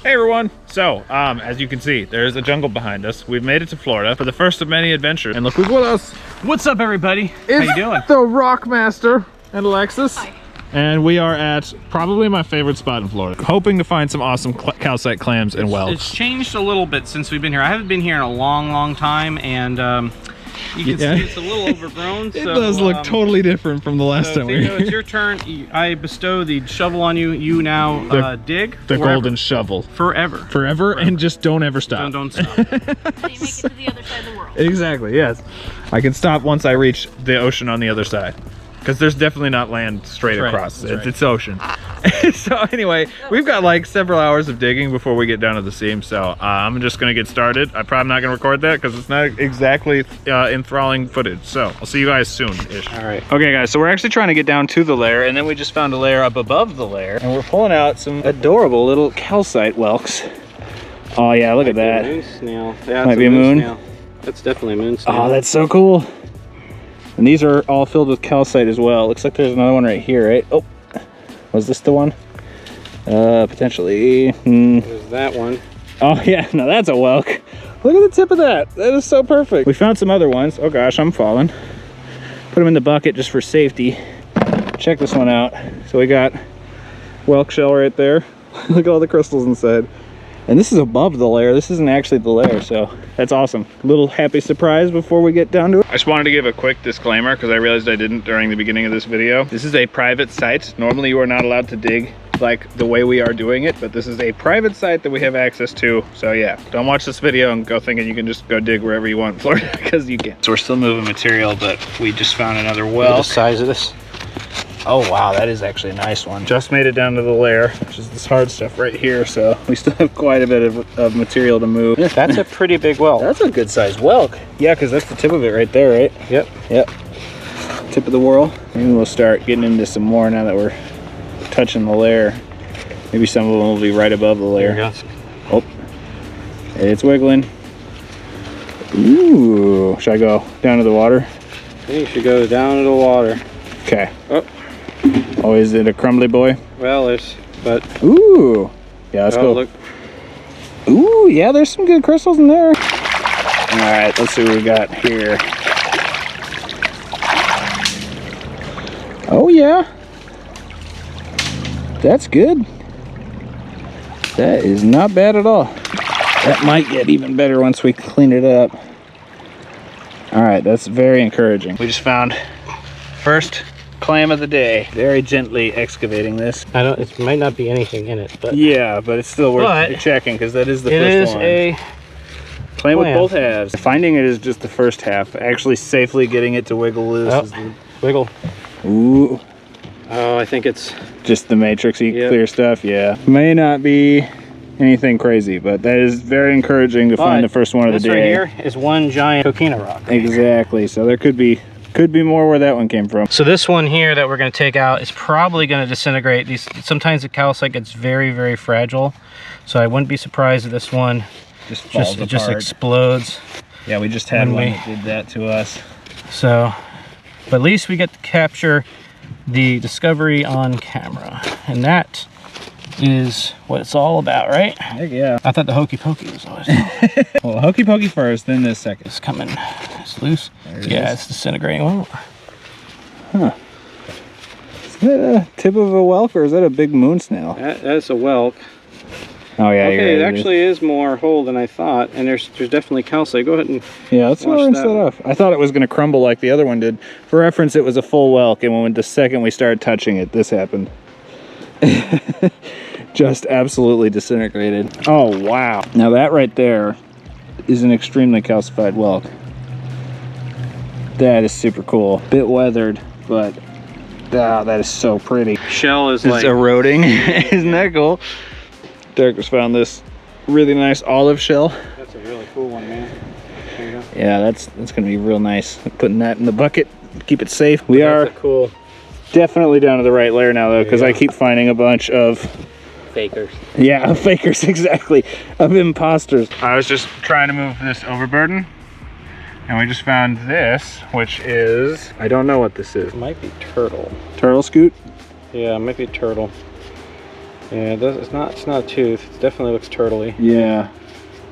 Hey everyone! So, as you can see, there's a jungle behind us. We've made it to Florida for the first of many adventures. And look who's with us! What's up, everybody? It's How you doing? the Rock Master and Alexis. Hi. And we are at probably my favorite spot in Florida. Hoping to find some awesome calcite clams and whelks. It's changed a little bit since we've been here. I haven't been here in a long time, and you can see it's a little overgrown. It does look totally different from the last time we were here. It's your turn. I bestow the shovel on you. You now dig. The forever. golden shovel. Forever, and just don't ever stop. Don't stop. Until you make it to the other side of the world. Exactly, yes. I can stop once I reach the ocean on the other side. Because there's definitely not land straight across. It's ocean. So anyway, we've got like several hours of digging before we get down to the seam. So I'm just going to get started. I'm probably not going to record that because it's not exactly enthralling footage. So I'll see you guys soon-ish. All right. Okay guys, so we're actually trying to get down to the lair, and then we just found a layer up above the lair. And we're pulling out some adorable little calcite whelks. Oh yeah, look at that. Moon snail. Yeah, Might be a moon. Snail. That's definitely a moon snail. Oh, that's so cool. And these are all filled with calcite as well. Looks like there's another one right here, right? Oh, was this the one? Potentially. There's that one. Oh yeah, no, that's a whelk. Look at the tip of that. That is so perfect. We found some other ones. Oh gosh, I'm falling. Put them in the bucket just for safety. Check this one out. So we got whelk shell right there. Look at all the crystals inside. And this is above the lair. This isn't actually the lair, so that's awesome. A little happy surprise before we get down to it. I just wanted to give a quick disclaimer because I realized I didn't during the beginning of this video. This is a private site. Normally you are not allowed to dig like the way we are doing it, but this is a private site that we have access to. So yeah, don't watch this video and go thinking you can just go dig wherever you want in Florida, because you can. So we're still moving material, but we just found another whelk. Look at the size of this. Oh wow, that is actually a nice one. Just made it down to the lair, which is this hard stuff right here, so we still have quite a bit of material to move. That's a pretty big whelk. That's a good sized whelk. Yeah, because that's the tip of it right there, right? Yep. Tip of the whirl. Maybe we'll start getting into some more now that we're touching the lair. Maybe some of them will be right above the lair. There you go. Oh, it's wiggling. Ooh, should I go down to the water? I think you should go down to the water. Okay. Oh, is it a crumbly boy? well, but Ooh. Yeah, let's go. Look. Ooh, yeah, there's some good crystals in there. All right, let's see what we got here. Oh, yeah. That's good. That is not bad at all. That might get even better once we clean it up. All right, that's very encouraging. We just found first clam of the day. Very gently excavating this. It might not be anything in it, but yeah, but it's still worth checking because that is the first one. It is a clam with both halves. Finding it is just the first half. Actually safely getting it to wiggle loose is the... wiggle. Ooh. Oh, I think it's just the matrixy clear stuff. Yeah, may not be anything crazy, but that is very encouraging to find the first one of the day. This right here is one giant coquina rock. Exactly. So there could be more where that one came from. So this one here that we're going to take out is probably going to disintegrate. Sometimes the calcite gets very fragile, so I wouldn't be surprised if this one just explodes. Yeah, we just had one that did that to us. So, but at least we get to capture the discovery on camera, and that is what it's all about, right? Heck yeah. I thought the hokey pokey was always well, hokey pokey first, then this second. It's coming. It's loose. Yeah, it's disintegrating. Well, huh. Is that a tip of a whelk, or is that a big moon snail? That's a whelk. Oh yeah. Okay, it actually is more whole than I thought, and there's definitely calcite. Go ahead and let's rinse that off. I thought it was going to crumble like the other one did. For reference, it was a full whelk, and when the second we started touching it, this happened. Just absolutely disintegrated. Oh wow! Now that right there is an extremely calcified whelk. That is super cool. Bit weathered, but that is so pretty. Shell is like eroding. Isn't that cool? Derek just found this really nice olive shell. That's a really cool one, man. There you go. Yeah, that's gonna be real nice. Putting that in the bucket, keep it safe. We are cool. Definitely down to the right layer now though, because I keep finding a bunch of fakers. Yeah, fakers, exactly. Of imposters. I was just trying to move this overburden, and we just found this, which is, I don't know what this is. It might be turtle. Turtle scoot? Yeah, it might be turtle. Yeah, it's not a tooth. It definitely looks turtly. Yeah.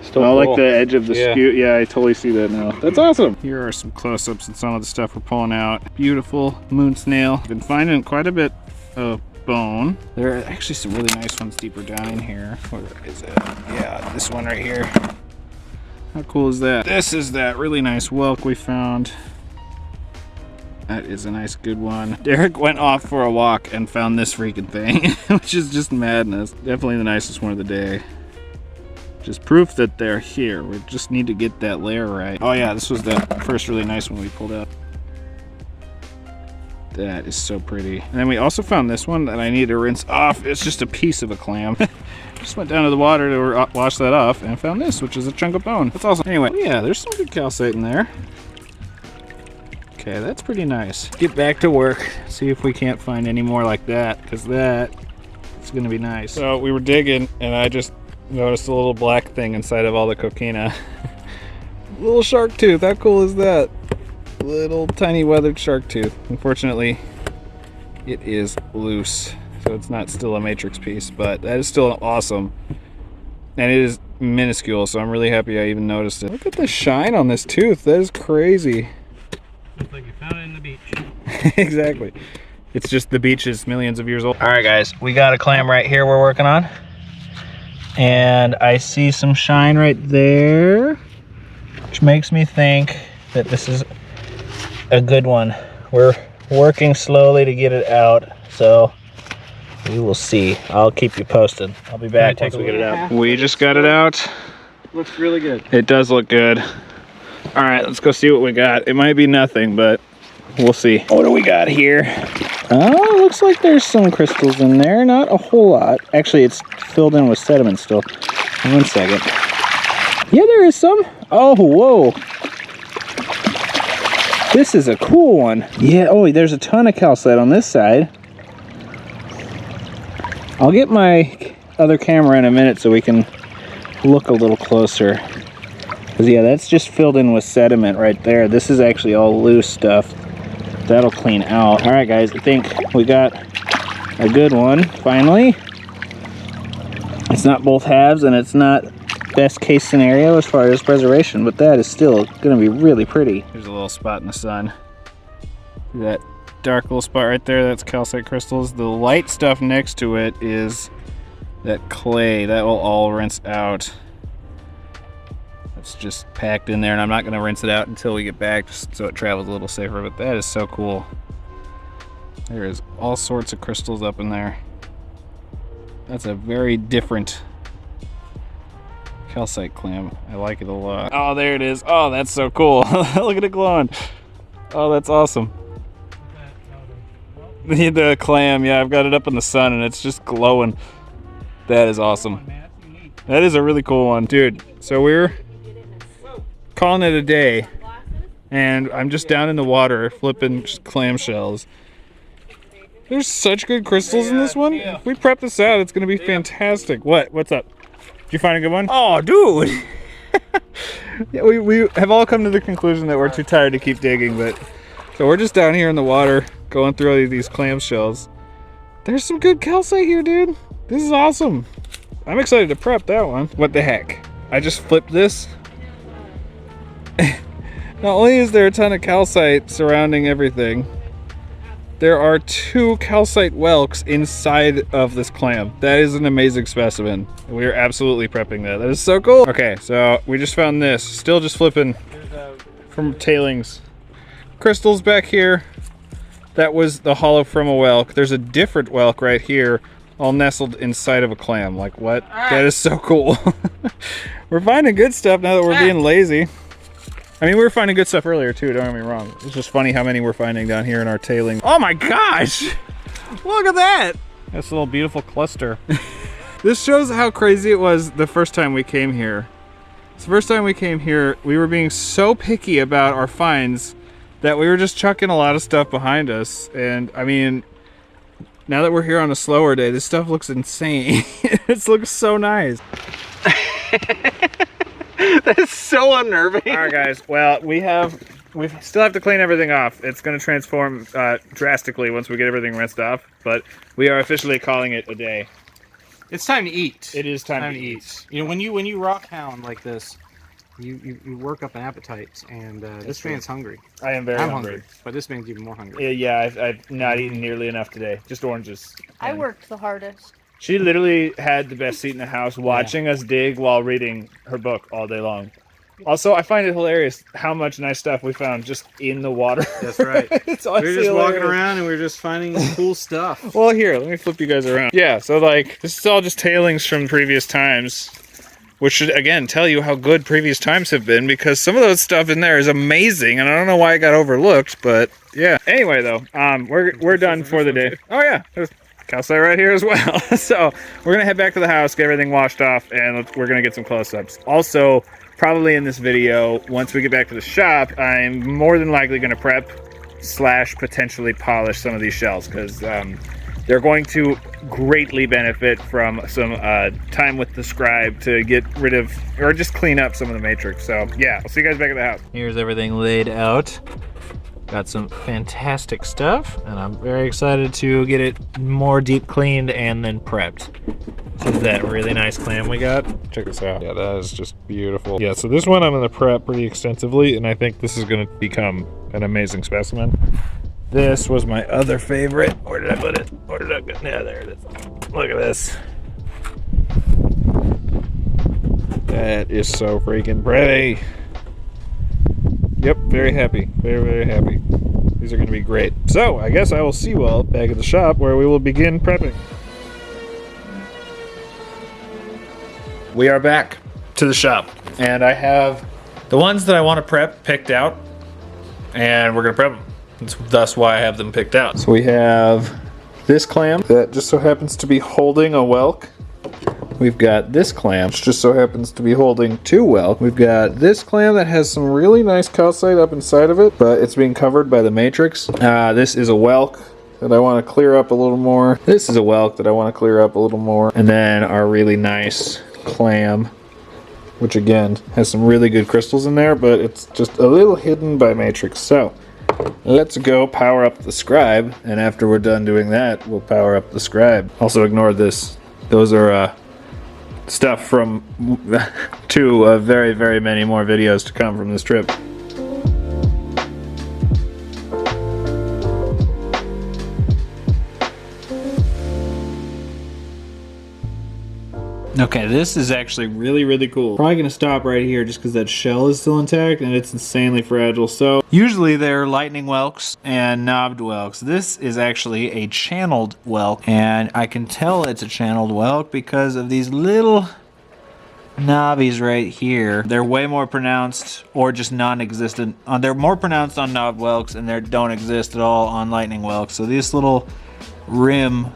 Still I cool. like the edge of the skew. Yeah, I totally see that now. That's awesome. Here are some close-ups and some of the stuff we're pulling out. Beautiful moon snail. Been finding quite a bit of bone. There are actually some really nice ones deeper down in here. Where is it? Yeah, this one right here. How cool is that? This is that really nice whelk we found. That is a nice good one. Derek went off for a walk and found this freaking thing, which is just madness. Definitely the nicest one of the day. Just proof that they're here. We just need to get that layer right. Oh yeah, this was the first really nice one we pulled out. That is so pretty. And then we also found this one that I need to rinse off. It's just a piece of a clam. Just went down to the water to wash that off and found this, which is a chunk of bone. That's awesome. Anyway, yeah, there's some good calcite in there. Okay, that's pretty nice. Get back to work. See if we can't find any more like that, because that is gonna be nice. So we were digging and I just noticed a little black thing inside of all the coquina. Little shark tooth, how cool is that? Little tiny weathered shark tooth. Unfortunately, it is loose, so it's not still a matrix piece, but that is still awesome. And it is minuscule, so I'm really happy I even noticed it. Look at the shine on this tooth, that is crazy. Looks like you found it in the beach. Exactly. It's just the beach is millions of years old. All right, guys, we got a clam right here we're working on. And I see some shine right there, which makes me think that this is a good one. We're working slowly to get it out, so we will see. I'll keep you posted. I'll be back once we get it out. We just got it out. Looks really good. It does look good. All right, let's go see what we got. It might be nothing, but we'll see. What do we got here? Oh, it looks like there's some crystals in there. Not a whole lot. Actually, it's filled in with sediment still. 1 second. Yeah, there is some. Oh, whoa. This is a cool one. Yeah, oh, there's a ton of calcite on this side. I'll get my other camera in a minute so we can look a little closer. Because, yeah, that's just filled in with sediment right there. This is actually all loose stuff. That'll clean out. All right, guys, I think we got a good one, finally. It's not both halves, and it's not best case scenario as far as preservation, but that is still gonna be really pretty. There's a little spot in the sun. See that dark little spot right there? That's calcite crystals. The light stuff next to it is that clay. That will all rinse out. It's just packed in there, and I'm not gonna rinse it out until we get back, just so it travels a little safer, but that is so cool. There is all sorts of crystals up in there. That's a very different calcite clam. I like it a lot. Oh, there it is. Oh, that's so cool. Look at it glowing. Oh, that's awesome. The clam, yeah, I've got it up in the sun, and it's just glowing. That is awesome. That is a really cool one. Dude, so we're calling it a day, and I'm just down in the water flipping clam shells. There's such good crystals in this one. If we prep this out, it's gonna be fantastic. What's up? Did you find a good one? Oh, dude. Yeah, we have all come to the conclusion that we're too tired to keep digging, but so we're just down here in the water going through all these clam shells. There's some good calcite here, dude. This is awesome. I'm excited to prep that one. What the heck? I just flipped this. Not only is there a ton of calcite surrounding everything, there are 2 calcite whelks inside of this clam. That is an amazing specimen. We are absolutely prepping that. That is so cool. Okay, so we just found this. Still just flipping from tailings. Crystals back here. That was the hollow from a whelk. There's a different whelk right here, all nestled inside of a clam. Like, what? That is so cool. We're finding good stuff now that we're being lazy. I mean, we were finding good stuff earlier too, don't get me wrong. It's just funny how many we're finding down here in our tailing. Oh my gosh! Look at that! That's a little beautiful cluster. This shows how crazy it was the first time we came here. The first time we came here, we were being so picky about our finds that we were just chucking a lot of stuff behind us. And I mean, now that we're here on a slower day, this stuff looks insane. It looks so nice. That is so unnerving. All right, guys. Well, we still have to clean everything off. It's going to transform drastically once we get everything rinsed off, but we are officially calling it a day. It's time to eat. It is time to eat. You know, when you rock hound like this, you work up an appetite, and this man's hungry. I am very I'm hungry. but this man's even more hungry. Yeah, I've not eaten nearly enough today. Just oranges. I worked the hardest. She literally had the best seat in the house watching us dig while reading her book all day long. Also, I find it hilarious how much nice stuff we found just in the water. That's right. It's We were just walking hilarious. around and we were just finding cool stuff. Well, here, let me flip you guys around. Yeah, so like, this is all just tailings from previous times, which should, again, tell you how good previous times have been, because some of those stuff in there is amazing, and I don't know why it got overlooked, but yeah. Anyway, though, we're done for the day. Oh, yeah, there's calcite right here as well. So we're gonna head back to the house, get everything washed off, and we're gonna get some close-ups. Also, probably in this video, once we get back to the shop, I'm more than likely gonna prep / potentially polish some of these shells, because they're going to greatly benefit from some time with the scribe to get rid of, or just clean up some of the matrix. So yeah, I'll see you guys back at the house. Here's everything laid out. Got some fantastic stuff, and I'm very excited to get it more deep cleaned and then prepped. This is that really nice clam we got. Check this out. Yeah, that is just beautiful. Yeah, so this one I'm gonna prep pretty extensively, and I think this is gonna become an amazing specimen. This was my other favorite. Where did I put it? Where did I put it? Yeah, there it is. Look at this. That is so freaking pretty. Yep, very happy. Very, very happy. These are going to be great. So, I guess I will see you all back at the shop where we will begin prepping. We are back to the shop, and I have the ones that I want to prep picked out, and we're going to prep them. That's thus why I have them picked out. So we have this clam that just so happens to be holding a whelk. We've got this clam, which just so happens to be holding 2 whelk. We've got this clam that has some really nice calcite up inside of it, but it's being covered by the matrix. This is a whelk that I want to clear up a little more. This is a whelk that I want to clear up a little more. And then our really nice clam, which again has some really good crystals in there, but it's just a little hidden by matrix. So let's go power up the scribe, and after we're done doing that, we'll power up the scribe. Also ignore this. Those are stuff from 2 very, very many more videos to come from this trip. Okay, this is actually really, really cool. Probably gonna stop right here just because that shell is still intact and it's insanely fragile. So usually they're lightning whelks and knobbed whelks. This is actually a channeled whelk, and I can tell it's a channeled whelk because of these little knobbies right here. They're way more pronounced, or just non-existent. They're more pronounced on knobbed whelks, and they don't exist at all on lightning whelks. So this little rim,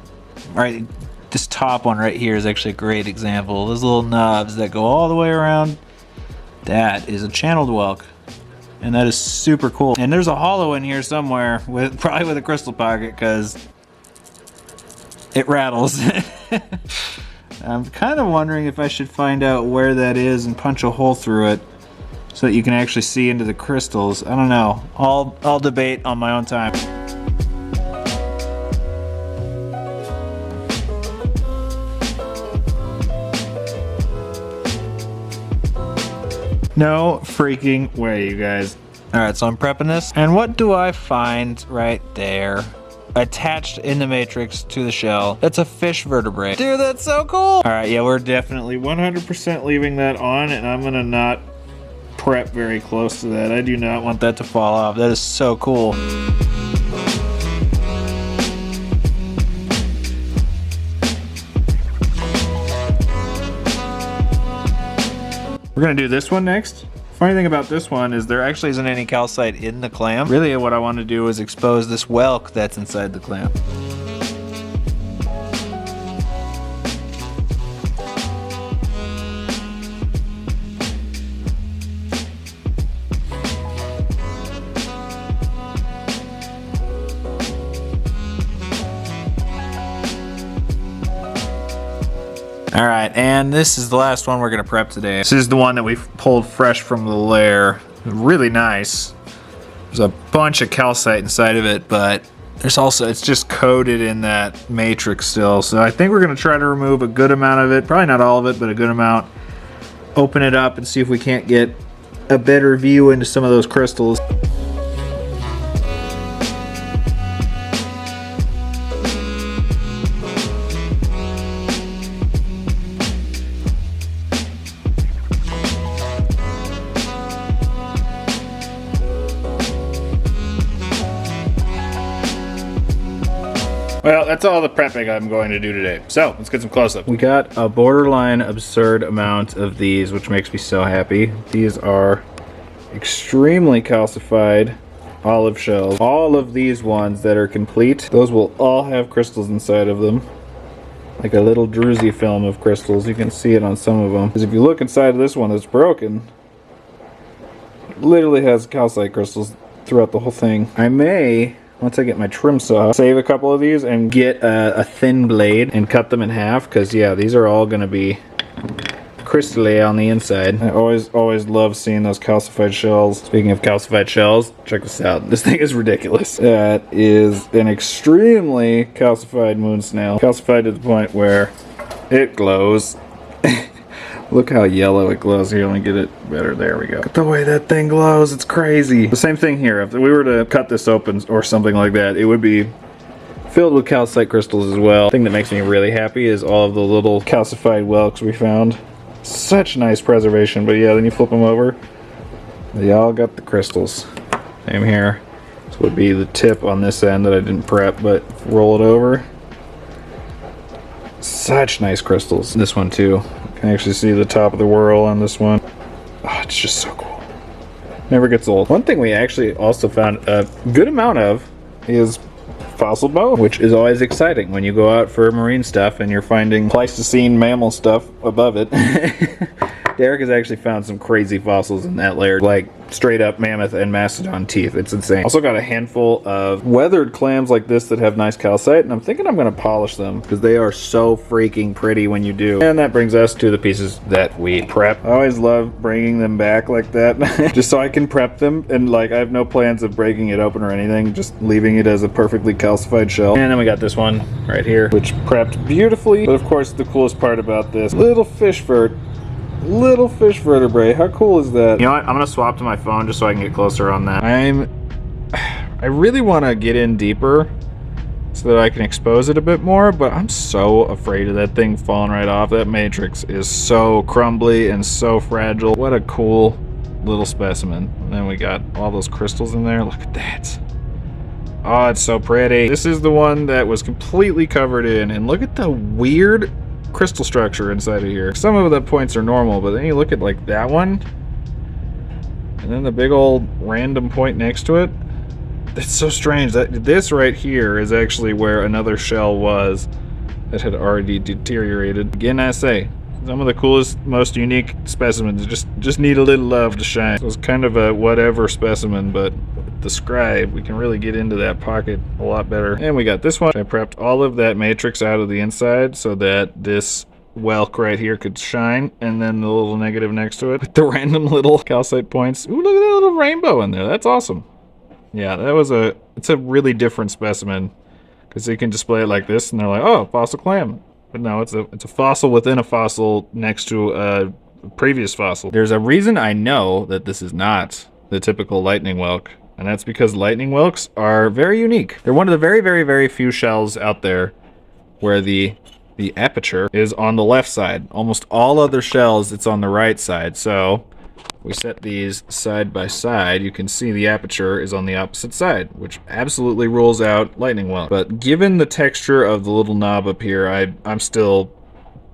right, this top one right here is actually a great example. Those little knobs that go all the way around, that is a channeled whelk, and that is super cool. And there's a hollow in here somewhere, with probably with a crystal pocket, because it rattles. I'm kind of wondering if I should find out where that is and punch a hole through it so that you can actually see into the crystals. I don't know. I'll debate on my own time. No freaking way, you guys. All right, so I'm prepping this, and what do I find right there? Attached in the matrix to the shell. That's a fish vertebrae. Dude, that's so cool. All right, yeah, we're definitely 100% leaving that on, and I'm gonna not prep very close to that. I do not want that to fall off. That is so cool. We're gonna do this one next. Funny thing about this one is there actually isn't any calcite in the clam. Really what I want to do is expose this whelk that's inside the clam. All right, and this is the last one we're gonna prep today. This is the one that we've pulled fresh from the lair. Really nice. There's a bunch of calcite inside of it, but There's also, it's just coated in that matrix still. So I think we're gonna try to remove a good amount of it. Probably not all of it, but a good amount. Open it up and see if we can't get a better view into some of those crystals. Well, that's all the prepping I'm going to do today. So, let's get some close-ups. We got a borderline absurd amount of these, which makes me so happy. These are extremely calcified olive shells. All of these ones that are complete, those will all have crystals inside of them. Like a little druzy film of crystals. You can see it on some of them. Because if you look inside of this one that's broken, it literally has calcite crystals throughout the whole thing. I may, once I get my trim saw, save a couple of these and get a thin blade and cut them in half, because yeah, these are all going to be crystally on the inside. I always love seeing those calcified shells. Speaking of calcified shells, check this out. This thing is ridiculous. That is an extremely calcified moon snail. Calcified to the point where it glows. Look how yellow it glows. Here, let me get it better. There we go. Look at the way that thing glows. It's crazy. The same thing here. If we were to cut this open or something like that, it would be filled with calcite crystals as well. The thing that makes me really happy is all of the little calcified whelks we found. Such nice preservation. But yeah, then you flip them over, they all got the crystals. Same here. This would be the tip on this end that I didn't prep, but roll it over. Such nice crystals. This one too. You can actually see the top of the whorl on this one. Oh, it's just so cool. Never gets old. One thing we actually also found a good amount of is fossil bone, which is always exciting when you go out for marine stuff and you're finding Pleistocene mammal stuff above it. Derek has actually found some crazy fossils in that layer, like straight up mammoth and mastodon teeth. It's insane. Also got a handful of weathered clams like this that have nice calcite, and I'm thinking I'm going to polish them because they are so freaking pretty when you do. And that brings us to the pieces that we prep. I always love bringing them back like that just so I can prep them, and like I have no plans of breaking it open or anything, just leaving it as a perfectly calcified shell. And then we got this one right here, which prepped beautifully. But of course the coolest part about this little fish vertebrae. How cool is that? You know what? I'm gonna swap to my phone just so I can get closer on that. I really want to get in deeper so that I can expose it a bit more, but I'm so afraid of that thing falling right off. That matrix is so crumbly and so fragile. What a cool little specimen. And then we got all those crystals in there. Look at that. Oh, it's so pretty. This is the one that was completely covered in, and look at the weird crystal structure inside of here. Some of the points are normal, but then you look at like that one and then the big old random point next to it. It's so strange that this right here is actually where another shell was that had already deteriorated. Again, I say, some of the coolest, most unique specimens just need a little love to shine. So it's kind of a whatever specimen, but with the scribe, we can really get into that pocket a lot better. And we got this one. I prepped all of that matrix out of the inside so that this whelk right here could shine, and then the little negative next to it with the random little calcite points. Ooh, look at that little rainbow in there. That's awesome. Yeah, it's a really different specimen because you can display it like this and they're like, oh, fossil clam. But no, it's a fossil within a fossil next to a previous fossil. There's a reason I know that this is not the typical lightning whelk, and that's because lightning whelks are very unique. They're one of the very, very, very few shells out there where the aperture is on the left side. Almost all other shells, it's on the right side. So we set these side by side, you can see the aperture is on the opposite side, which absolutely rules out lightning whelk. But given the texture of the little knob up here, I'm still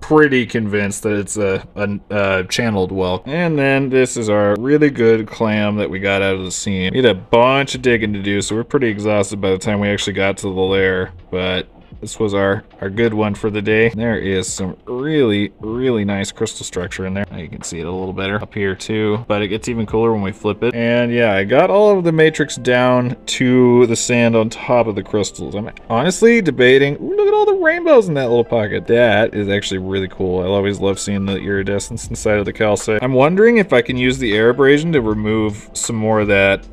pretty convinced that it's a channeled whelk. And then this is our really good clam that we got out of the seam. We had a bunch of digging to do, so we're pretty exhausted by the time we actually got to the lair, but this was our good one for the day. There is some really, really nice crystal structure in there. Now you can see it a little better up here too, but it gets even cooler when we flip it. And yeah, I got all of the matrix down to the sand on top of the crystals. I'm honestly debating, ooh, look at all the rainbows in that little pocket. That is actually really cool. I always love seeing the iridescence inside of the calcite. I'm wondering if I can use the air abrasion to remove some more of that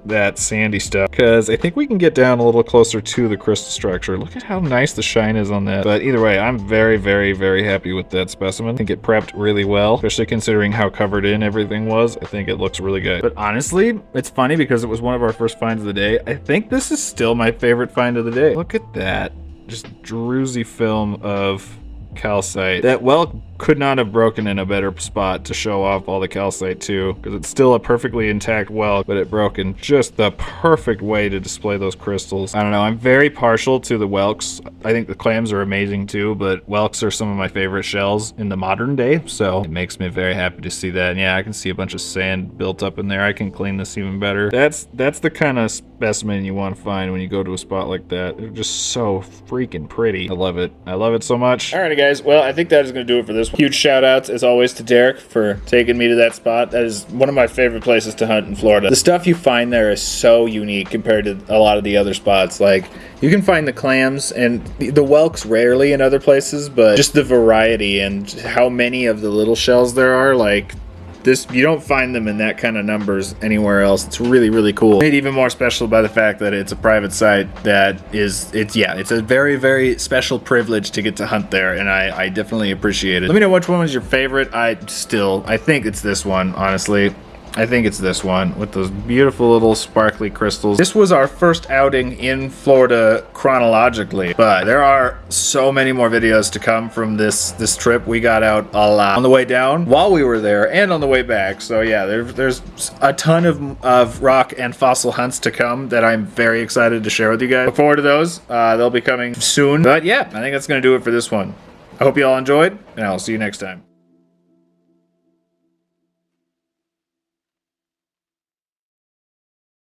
that sandy stuff, because I think we can get down a little closer to the crystal structure. Look at how nice the shine is on that. But either way, I'm very, very, very happy with that specimen. I think it prepped really well, especially considering how covered in everything was. I think it looks really good. But honestly, it's funny because it was one of our first finds of the day. I think this is still my favorite find of the day. Look at that. Just druzy film of calcite. That whelk could not have broken in a better spot to show off all the calcite too, because it's still a perfectly intact whelk, but it broke in just the perfect way to display those crystals. I don't know, I'm very partial to the whelks. I think the clams are amazing too, but whelks are some of my favorite shells in the modern day, so it makes me very happy to see that. And yeah, I can see a bunch of sand built up in there. I can clean this even better. That's the kind of specimen you want to find when you go to a spot like that. They're just so freaking pretty. I love it. I love it so much. Alrighty guys, well I think that is going to do it for this one. Huge shout outs as always to Derek for taking me to that spot. That is one of my favorite places to hunt in Florida. The stuff you find there is so unique compared to a lot of the other spots. Like, you can find the clams and the whelks rarely in other places, but just the variety and how many of the little shells there are, like this, you don't find them in that kind of numbers anywhere else. It's really, really cool. Made even more special by the fact that it's a private site that is, it's a very, very special privilege to get to hunt there, and I definitely appreciate it. Let me know which one was your favorite. I think it's this one, honestly. I think it's this one with those beautiful little sparkly crystals. This was our first outing in Florida chronologically, but there are so many more videos to come from this trip. We got out a lot on the way down while we were there and on the way back. So yeah, there's a ton of rock and fossil hunts to come that I'm very excited to share with you guys. Look forward to those. They'll be coming soon. But yeah, I think that's gonna do it for this one. I hope you all enjoyed, and I'll see you next time.